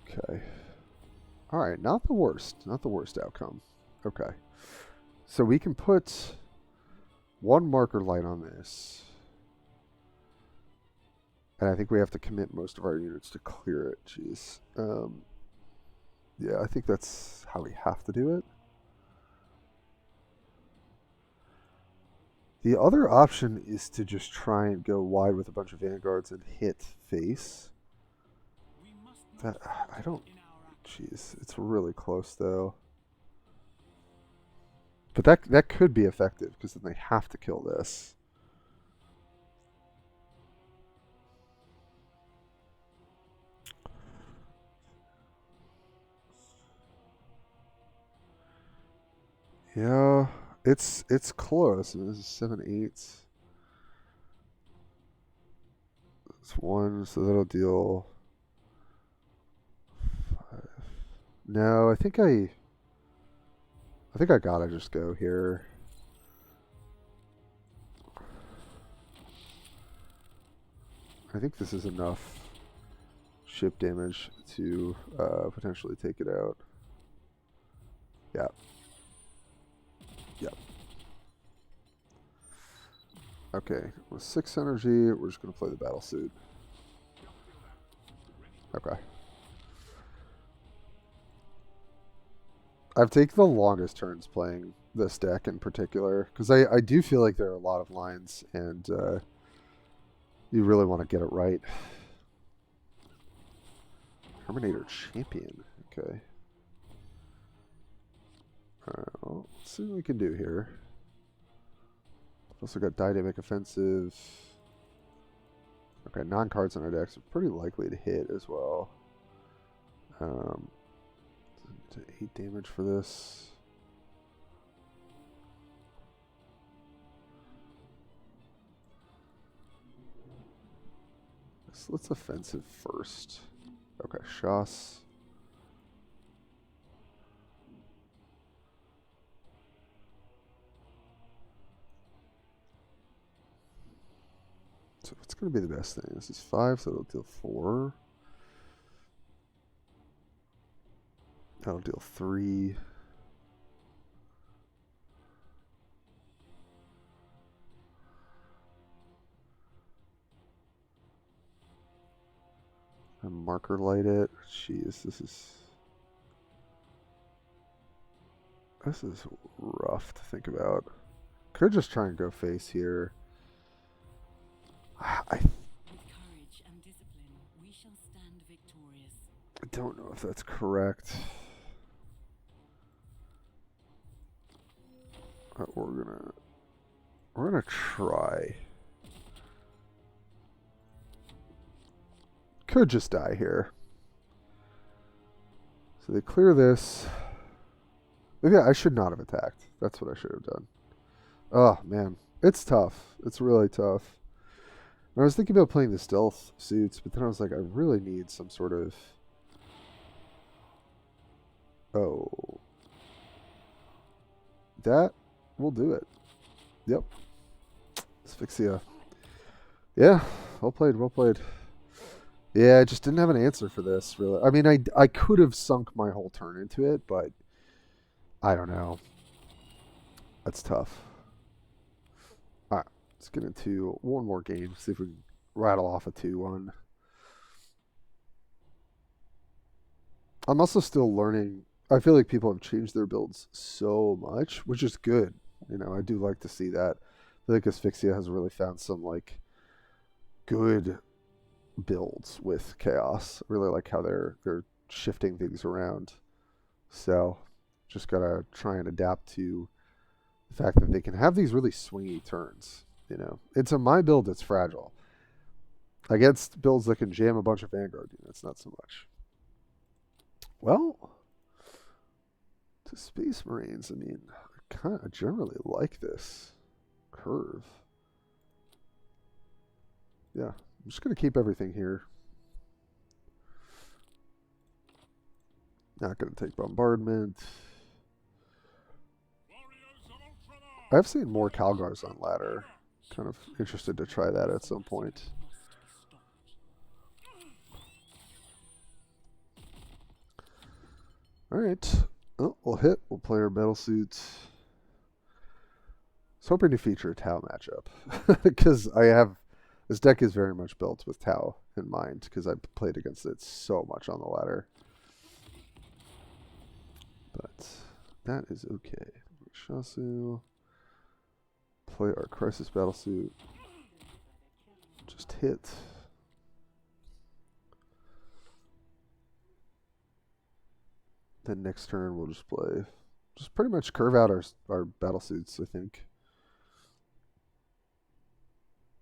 Okay. Alright, not the worst. Not the worst outcome. Okay. So we can put 1 marker light on this. And I think we have to commit most of our units to clear it. Jeez. Yeah, I think that's how we have to do it. The other option is to just try and go wide with a bunch of Vanguards and hit face. That, I don't... Jeez, it's really close, though. But that could be effective, because then they have to kill this. Yeah, it's close. This is 7, 8. It's 1, so that'll deal 5. No, I think I gotta just go here. I think this is enough ship damage to potentially take it out. Yeah. Yep. Okay, with 6 energy, we're just going to play the Battlesuit. Okay. I've taken the longest turns playing this deck in particular, because I do feel like there are a lot of lines, and you really want to get it right. Terminator Champion. Okay. Well, let's see what we can do here. Also got Dynamic Offensive. Okay, non-cards on our decks are pretty likely to hit as well. 8 damage for this. So let's offensive first. Okay, Shoss. So what's going to be the best thing? This is 5, so it'll deal 4. That'll deal 3. And marker light it. Jeez, this is rough to think about. Could just try and go face here. I don't know if that's correct. We're gonna try. Could just die here. So they clear this. Maybe I should not have attacked. That's what I should have done. Oh man, it's tough. It's really tough. And I was thinking about playing the stealth suits, but then I was like, I really need some sort of... Oh. That will do it. Yep. Asphyxia. Yeah, well played, well played. Yeah, I just didn't have an answer for this, really. I mean, I could have sunk my whole turn into it, but I don't know. That's tough. All right, let's get into one more game, see if we can rattle off a 2-1. I'm also still learning. I feel like people have changed their builds so much, which is good. You know, I do like to see that. I feel like Asphyxia has really found some, like, good builds with Chaos. I really like how they're shifting things around. So, just gotta try and adapt to the fact that they can have these really swingy turns. You know, into my build, it's fragile. Against builds that can jam a bunch of Vanguard units, not so much. Well, to Space Marines, I mean, I kind of generally like this curve. Yeah, I'm just going to keep everything here. Not going to take bombardment. I've seen more Calgars on ladder. Kind of interested to try that at some point. Alright. Oh, we'll hit. We'll play our Battlesuits. I was hoping to feature a Tau matchup. Because this deck is very much built with Tau in mind. Because I played against it so much on the ladder. But that is okay. Shasu. Play our Crisis Battlesuit. Just hit. Then next turn we'll just play. Just pretty much curve out our Battlesuits, I think.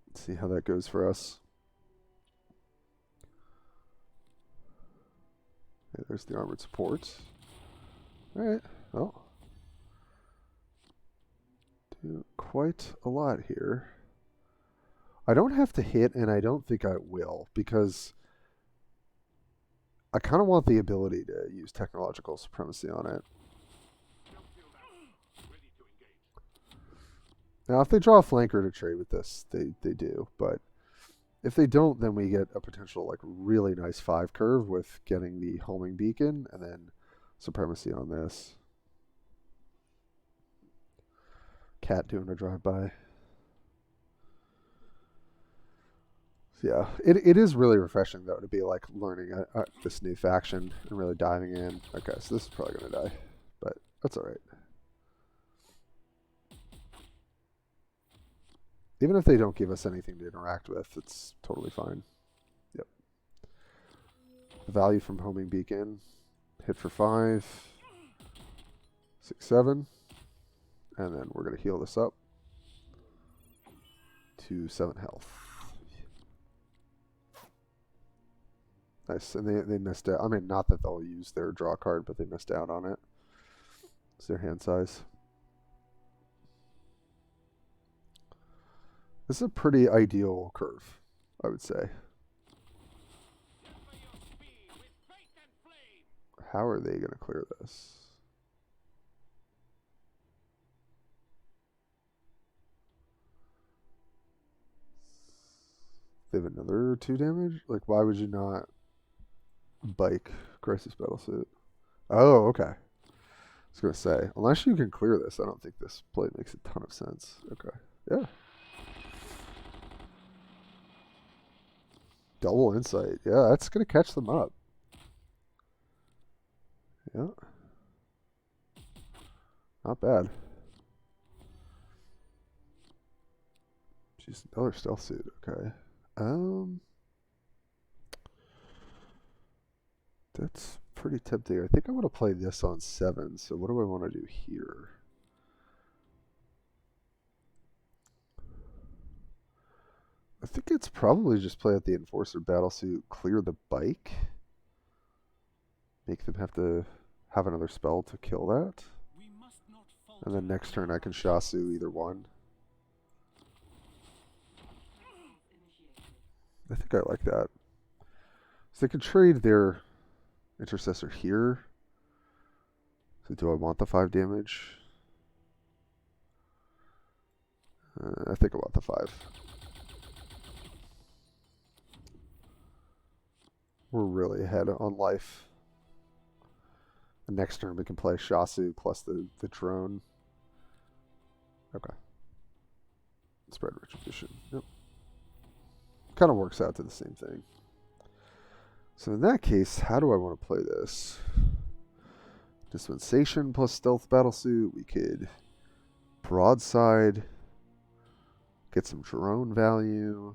Let's see how that goes for us. Okay, there's the armored support. Alright, well. Do quite a lot here. I don't have to hit, and I don't think I will, because I kind of want the ability to use technological supremacy on it. Now, if they draw a flanker to trade with this, they do, but If they don't, then we get a potential like really nice 5 curve with getting the homing beacon and then supremacy on this. Cat doing a drive-by. Yeah, it is really refreshing though to be like learning this new faction and really diving in. Okay, so this is probably gonna die, but that's all right. Even if they don't give us anything to interact with, it's totally fine. Yep. The value from homing beacon, hit for 5, 6, 7, and then we're gonna heal this up to 7 health. Nice, and they missed out. I mean, not that they'll use their draw card, but they missed out on it. It's their hand size. This is a pretty ideal curve, I would say. How are they going to clear this? They have another 2 damage? Like, why would you not bike Crisis Battlesuit? Oh, okay. I was going to say, unless you can clear this, I don't think this play makes a ton of sense. Okay. Yeah. Double insight. Yeah, that's going to catch them up. Yeah. Not bad. She's another stealth suit. Okay. That's pretty tempting. I think I'm going to play this on 7. So what do I want to do here? I think it's probably just play out the Enforcer Battlesuit, clear the bike, make them have to have another spell to kill that, and then next turn I can Shasu either one. I think I like that. So they can trade their Intercessor here. So do I want the 5 damage? I think I want the 5. We're really ahead on life. The next turn we can play Shasu plus the drone. Okay. Spread Retribution. Yep. Kind of works out to the same thing. So in that case, how do I want to play this? Dispensation plus Stealth Battlesuit. We could broadside. Get some drone value.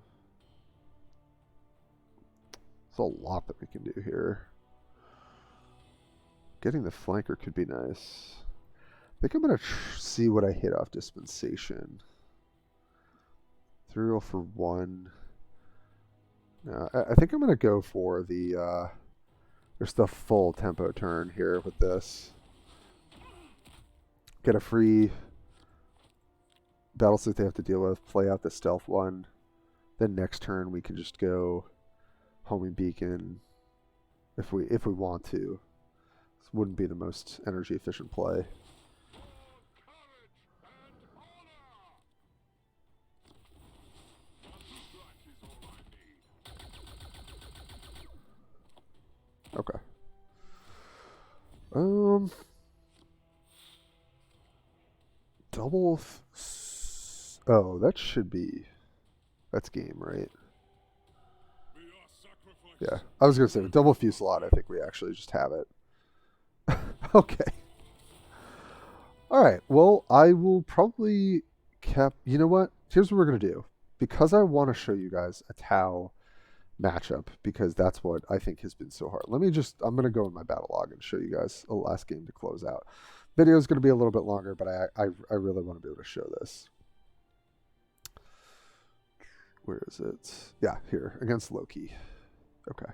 There's a lot that we can do here. Getting the flanker could be nice. I think I'm going to see what I hit off Dispensation. 3 roll for 1. I think I'm going to go for the there's the full tempo turn here with this. Get a free battlesuit they have to deal with. Play out the stealth one. Then next turn we can just go homing beacon if we want to. This wouldn't be the most energy efficient play. Okay. Double. Oh, that should be. That's game, right? Yeah, I was gonna say with double fusillade. I think we actually just have it. Okay. All right. Well, I will probably cap. You know what? Here's what we're gonna do. Because I want to show you guys a Tau matchup, because that's what I think has been so hard. I'm going to go in my battle log and show you guys a last game to close out. Video is going to be a little bit longer, but I really want to be able to show this. Where is it? Yeah, here, against Loki. Okay.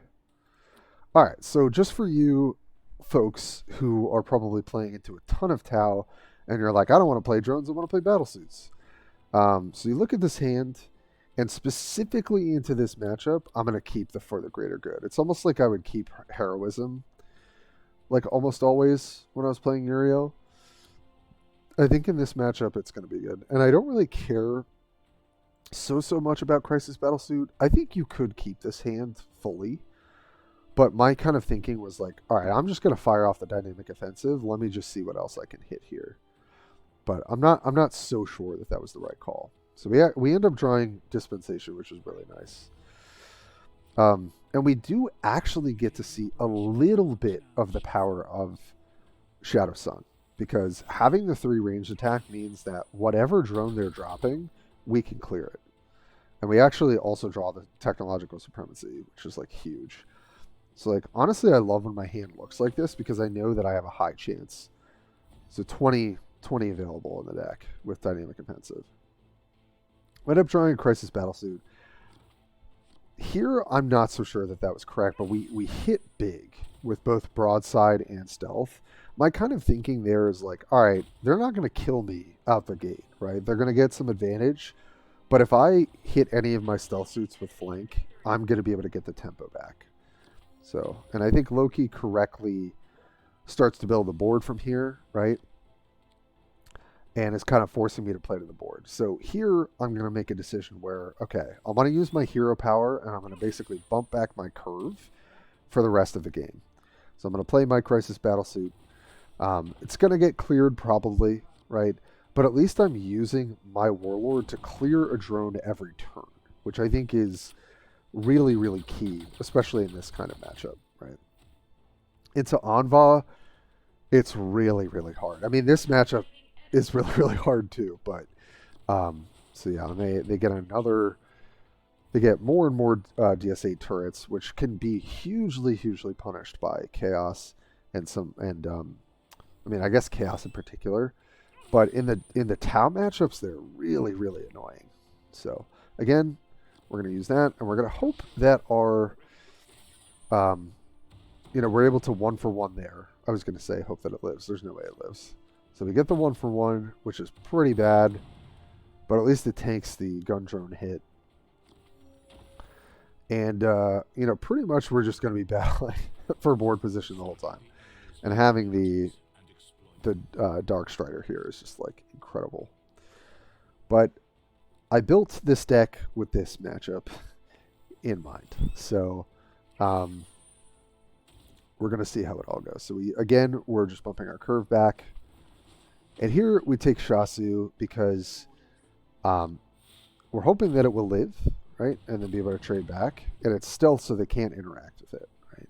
All right, so just for you folks who are probably playing into a ton of Tau, and you're like, I don't want to play drones, I want to play battlesuits. So you look at this hand, and specifically into this matchup, I'm going to keep the For the Greater Good. It's almost like I would keep Heroism, like almost always when I was playing Uriel. I think in this matchup, it's going to be good. And I don't really care so much about Crisis Battlesuit. I think you could keep this hand fully, but my kind of thinking was like, all right, I'm just going to fire off the dynamic offensive. Let me just see what else I can hit here. But I'm not so sure that was the right call. So we end up drawing Dispensation, which is really nice. And we do actually get to see a little bit of the power of Shadowsun, because having the 3 ranged attack means that whatever drone they're dropping, we can clear it. And we actually also draw the technological supremacy, which is like huge. So like honestly, I love when my hand looks like this because I know that I have a high chance. So 20 available in the deck with dynamic offensive. I end up drawing a Crisis Battlesuit. Here, I'm not so sure that was correct, but we hit big with both broadside and stealth. My kind of thinking there is like, all right, they're not going to kill me out the gate, right? They're going to get some advantage. But if I hit any of my stealth suits with flank, I'm going to be able to get the tempo back. So, and I think Loki correctly starts to build the board from here, right? And is kind of forcing me to play to the board. So here, I'm going to make a decision where, okay, I want to use my hero power, and I'm going to basically bump back my curve for the rest of the game. So I'm going to play my Crisis Battlesuit. It's going to get cleared probably, right? But at least I'm using my Warlord to clear a drone every turn, which I think is really, really key, especially in this kind of matchup, right? Into Anvirr, it's really, really hard. I mean, this matchup is really, really hard too, but so yeah, they get they get more and more DS8 turrets, which can be hugely punished by Chaos and I mean, I guess Chaos in particular, but in the Tau matchups, they're really, really annoying. So again, we're going to use that, and we're going to hope that our we're able to 1-for-1 there. I was going to say hope that it lives. There's no way it lives. So we get the 1-for-1, which is pretty bad, but at least it tanks the gun drone hit. And, pretty much we're just going to be battling for board position the whole time. And having the Dark Strider here is just, like, incredible. But I built this deck with this matchup in mind. So, we're going to see how it all goes. So, we're just bumping our curve back. And here we take Shasu because we're hoping that it will live, right? And then be able to trade back. And it's stealth, so they can't interact with it, right?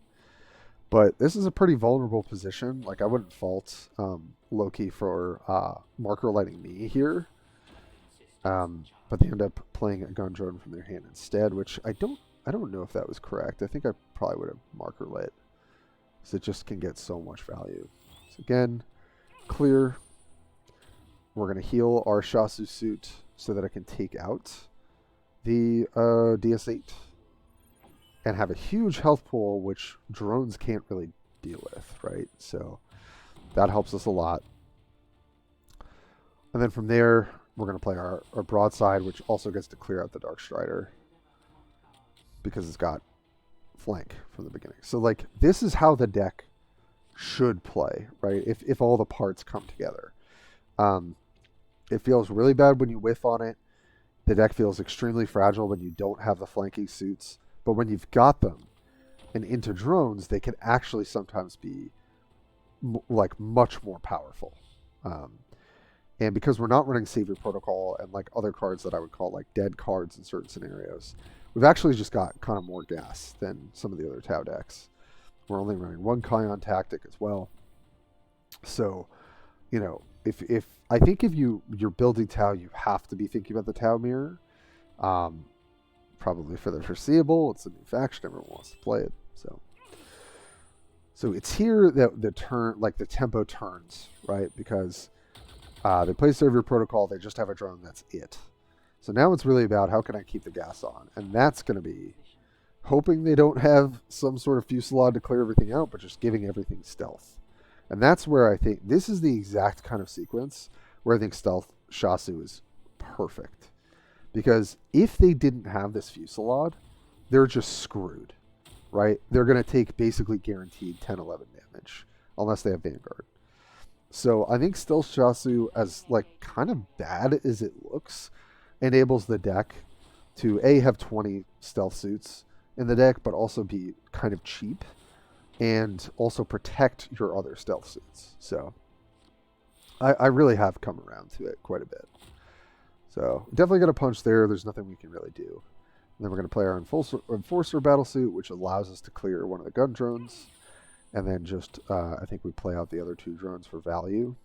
But this is a pretty vulnerable position. Like, I wouldn't fault Loki for marker lighting me here. But they end up playing a gun drone from their hand instead, which I don't know if that was correct. I think I probably would have marker lit, because it just can get so much value. So again, clear. We're going to heal our Shasu suit so that I can take out the DS8 and have a huge health pool, which drones can't really deal with, right? So that helps us a lot. And then from there, we're going to play our broadside, which also gets to clear out the Dark Strider because it's got flank from the beginning. So, like, this is how the deck should play, right? If all the parts come together. It feels really bad when you whiff on it. The deck feels extremely fragile when you don't have the flanking suits. But when you've got them and into drones, they can actually sometimes be like much more powerful. And because we're not running Savior Protocol and like other cards that I would call like dead cards in certain scenarios, we've actually just got kind of more gas than some of the other Tau decks. We're only running one Kion tactic as well. So, if I think if you're building Tau, you have to be thinking about the Tau mirror. Probably for the foreseeable. It's a new faction, everyone wants to play it. So it's here that the tempo turns, right? Because they play Savior Protocol, they just have a drone, that's it. So now it's really about how can I keep the gas on, and that's going to be hoping they don't have some sort of fusillade to clear everything out, but just giving everything stealth. And that's where I think this is the exact kind of sequence where I think Stealth Shasu is perfect. Because if they didn't have this fusillade, they're just screwed, right? They're going to take basically guaranteed 10, 11 damage, unless they have Vanguard. So I think Stealth Shasu, as like kind of bad as it looks, enables the deck to A, have 20 stealth suits in the deck, but also be kind of cheap and also protect your other stealth suits. So I really have come around to it quite a bit. So definitely going to punch there. There's nothing we can really do. And then we're going to play our Enforcer Battlesuit, which allows us to clear one of the gun drones. And then just, I think we play out the other 2 drones for value.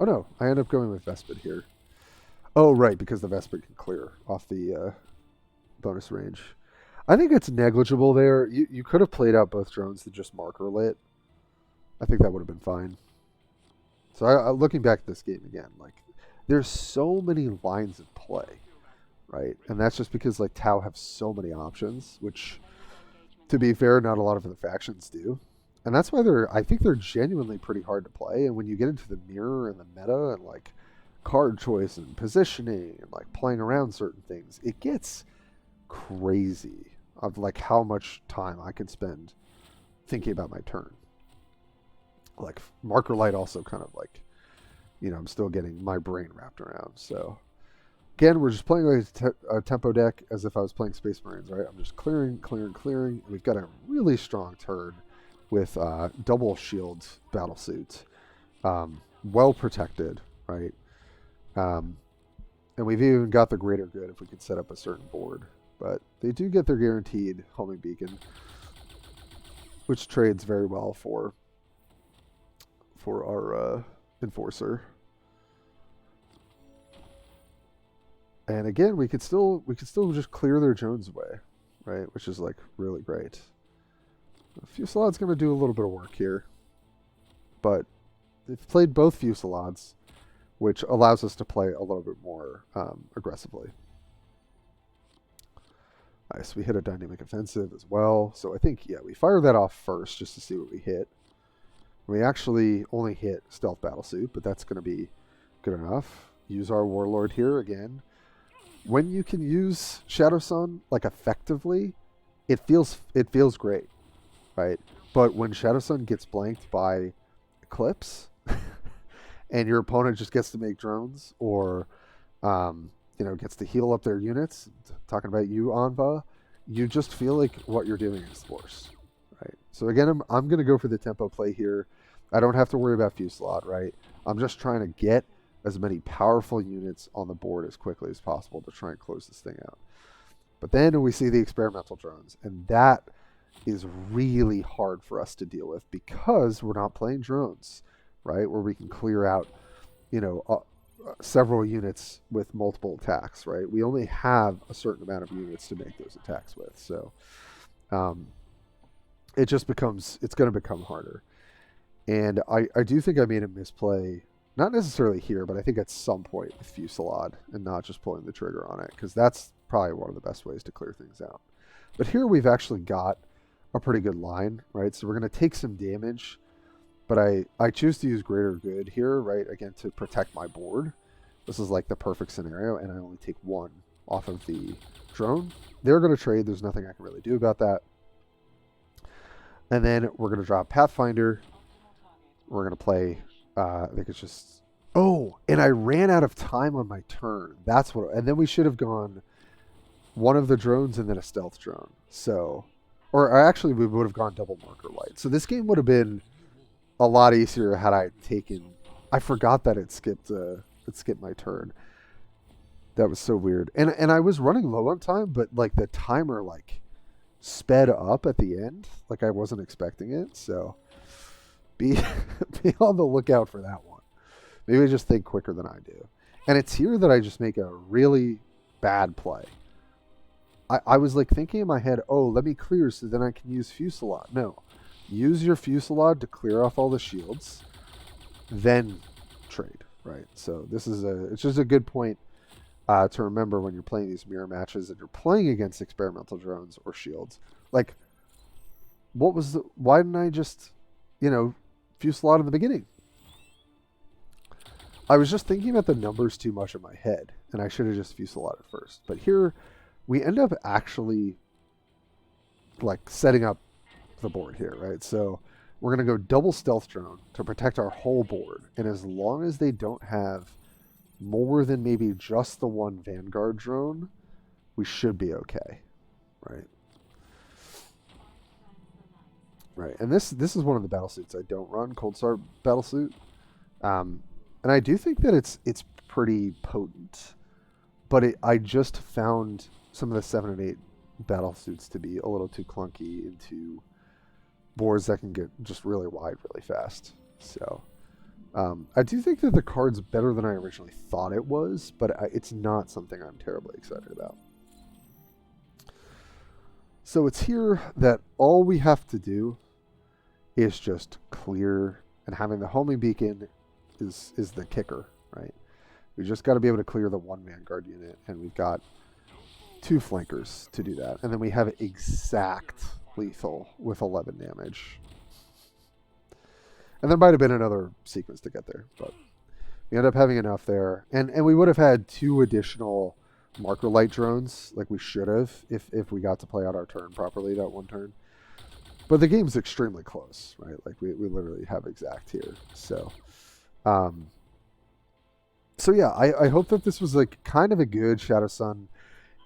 Oh no, I end up going with Vespid here. Oh right, because the Vespid can clear off the bonus range. I think it's negligible there. You could have played out both drones that just marker lit. I think that would have been fine. So looking back at this game again, like, there's so many lines of play, right? And that's just because, like, Tau have so many options, which, to be fair, not a lot of the factions do. And that's why I think they're genuinely pretty hard to play. And when you get into the mirror and the meta and, like, card choice and positioning and, like, playing around certain things, it gets crazy of, like, how much time I can spend thinking about my turn. Like, marker light also kind of, like, you know, I'm still getting my brain wrapped around. So again, we're just playing like a tempo deck as if I was playing Space Marines, right? I'm just clearing. We've got a really strong turn with double shield battlesuit, well protected, right? And we've even got the greater good if we could set up a certain board. But they do get their guaranteed homing beacon, which trades very well for our Enforcer. And again, we could still just clear their drones away, right? Which is, like, really great. Fusilade's going to do a little bit of work here, but they've played both Fusillades, which allows us to play a little bit more aggressively. Nice, we hit a dynamic offensive as well. So I think, yeah, we fire that off first just to see what we hit. We actually only hit Stealth Battlesuit, but that's going to be good enough. Use our Warlord here again. When you can use Shadowsun, like, effectively, it feels great, right? But when Shadowsun gets blanked by Eclipse, and your opponent just gets to make drones, or you know, gets to heal up their units, talking about you, Anvirr, you just feel like what you're doing is worse, right? So again, I'm going to go for the tempo play here. I don't have to worry about Fusillade, right? I'm just trying to get as many powerful units on the board as quickly as possible to try and close this thing out. But then we see the experimental drones, and that is really hard for us to deal with because we're not playing drones, right? Where we can clear out, you know, several units with multiple attacks, right? We only have a certain amount of units to make those attacks with. So it's going to become harder. And I do think I made a misplay, not necessarily here, but I think at some point with Fusillade and not just pulling the trigger on it, because that's probably one of the best ways to clear things out. But here we've actually got a pretty good line, right? So we're going to take some damage, but I choose to use greater good here, right? Again, to protect my board. This is like the perfect scenario, and I only take 1 off of the drone. They're going to trade. There's nothing I can really do about that. And then we're going to drop Pathfinder. We're going to play, I think it's just, oh, and I ran out of time on my turn. That's what, and then we should have gone one of the drones and then a stealth drone. So, or actually we would have gone double marker light. So this game would have been a lot easier had I taken, I forgot that it skipped my turn. That was so weird. And I was running low on time, but like the timer like sped up at the end. Like I wasn't expecting it. So be on the lookout for that one. Maybe just think quicker than I do. And it's here that I just make a really bad play. I was like thinking in my head, oh, let me clear so then I can use Fusillade. No. Use your Fusillade to clear off all the shields, then trade, right? So it's just a good point to remember when you're playing these mirror matches and you're playing against experimental drones or shields. Like, why didn't I just, Fusillade in the beginning? I was just thinking about the numbers too much in my head, and I should have just Fusillade at first. But here, we end up actually, like, setting up the board here, right? So we're going to go double stealth drone to protect our whole board. And as long as they don't have more than maybe just the one Vanguard drone, we should be okay, right? Right, and this is one of the battle suits I don't run, Cold Start Battlesuit, and I do think that it's pretty potent, but I just found some of the 7 and 8 battle suits to be a little too clunky into boards that can get just really wide really fast. So I do think that the card's better than I originally thought it was, but it's not something I'm terribly excited about. So it's here that all we have to do is just clear, and having the homing beacon is the kicker, right? We just got to be able to clear the 1 Vanguard unit, and we've got 2 flankers to do that. And then we have exact lethal with 11 damage. And there might have been another sequence to get there, but we end up having enough there. And we would have had 2 additional marker light drones, like we should have, if we got to play out our turn properly, that 1 turn. But the game's extremely close, right? Like we literally have exact here. So yeah, I hope that this was like kind of a good Shadowsun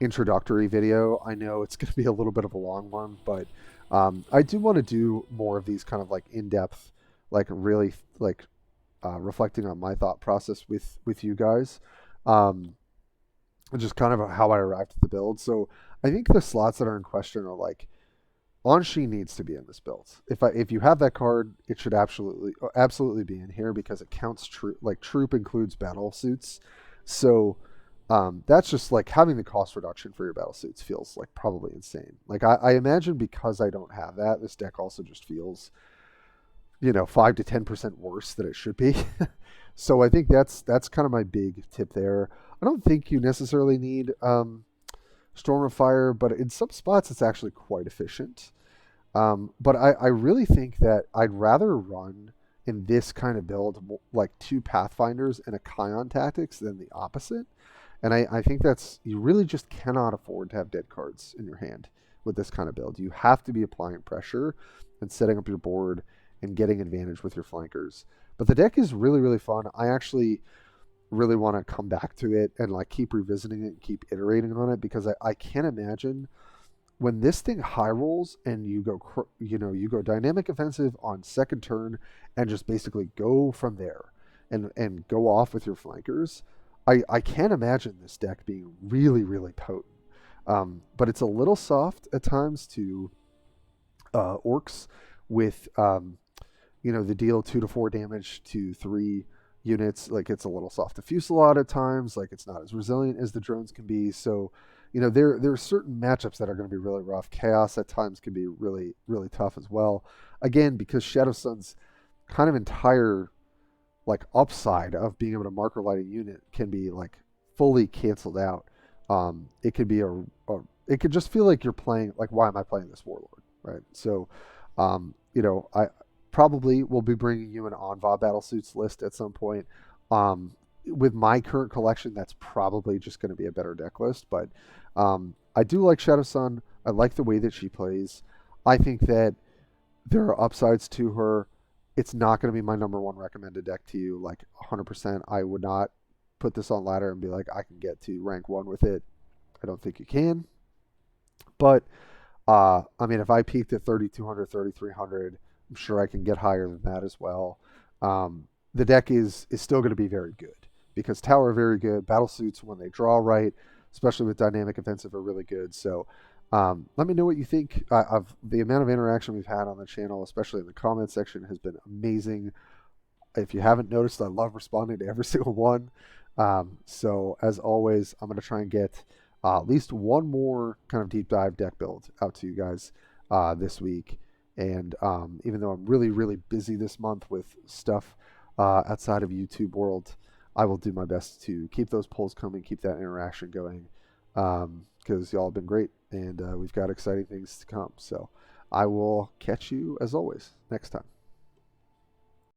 introductory video. I know it's going to be a little bit of a long one, but I do want to do more of these kind of like in-depth, like really like reflecting on my thought process with you guys, just kind of how I arrived at the build. So I think the slots that are in question are like, On-Shi needs to be in this build. If you have that card, it should absolutely be in here because it counts troop. Like troop includes Battlesuits, so that's just like having the cost reduction for your Battlesuits feels like probably insane. Like I imagine because I don't have that, this deck also just feels, 5 to 10% worse than it should be. So I think that's kind of my big tip there. I don't think you necessarily need Storm of Fire, but in some spots it's actually quite efficient. But I really think that I'd rather run in this kind of build like 2 Pathfinders and a Kion Tactics than the opposite. And I think you really just cannot afford to have dead cards in your hand with this kind of build. You have to be applying pressure and setting up your board and getting advantage with your flankers. But the deck is really, really fun. I actually really want to come back to it and like keep revisiting it and keep iterating on it, because I can't imagine when this thing high rolls and you go dynamic offensive on second turn and just basically go from there and go off with your flankers. I can't imagine this deck being really, really potent. But it's a little soft at times to orcs with the deal 2 to 4 damage to 3 units. Like it's a little soft to Fusillade at times. Like it's not as resilient as the drones can be. So there are certain matchups that are going to be really rough. Chaos at times can be really, really tough as well. Again, because Shadowsun's kind of entire like upside of being able to marker light a unit can be like fully canceled out. It could be it could just feel like you're playing like, why am I playing this warlord, right? So I probably will be bringing you an Anvirr Battlesuits list at some point. With my current collection, that's probably just going to be a better deck list. But I do like Shadowsun. I like the way that she plays. I think that there are upsides to her. It's not going to be my number 1 recommended deck to you, like 100%. I would not put this on ladder and be like, I can get to rank 1 with it. I don't think you can. But, if I peaked at 3,200, 3,300, I'm sure I can get higher than that as well. The deck is still going to be very good because Tower are very good. Battlesuits, when they draw right, especially with dynamic offensive, are really good. So let me know what you think. Of the amount of interaction we've had on the channel, especially in the comment section, has been amazing. If you haven't noticed, I love responding to every single one. So as always, I'm going to try and get at least one more kind of deep dive deck build out to you guys this week. And even though I'm really, really busy this month with stuff outside of YouTube world, I will do my best to keep those polls coming, keep that interaction going, because y'all have been great, and we've got exciting things to come. So I will catch you, as always, next time.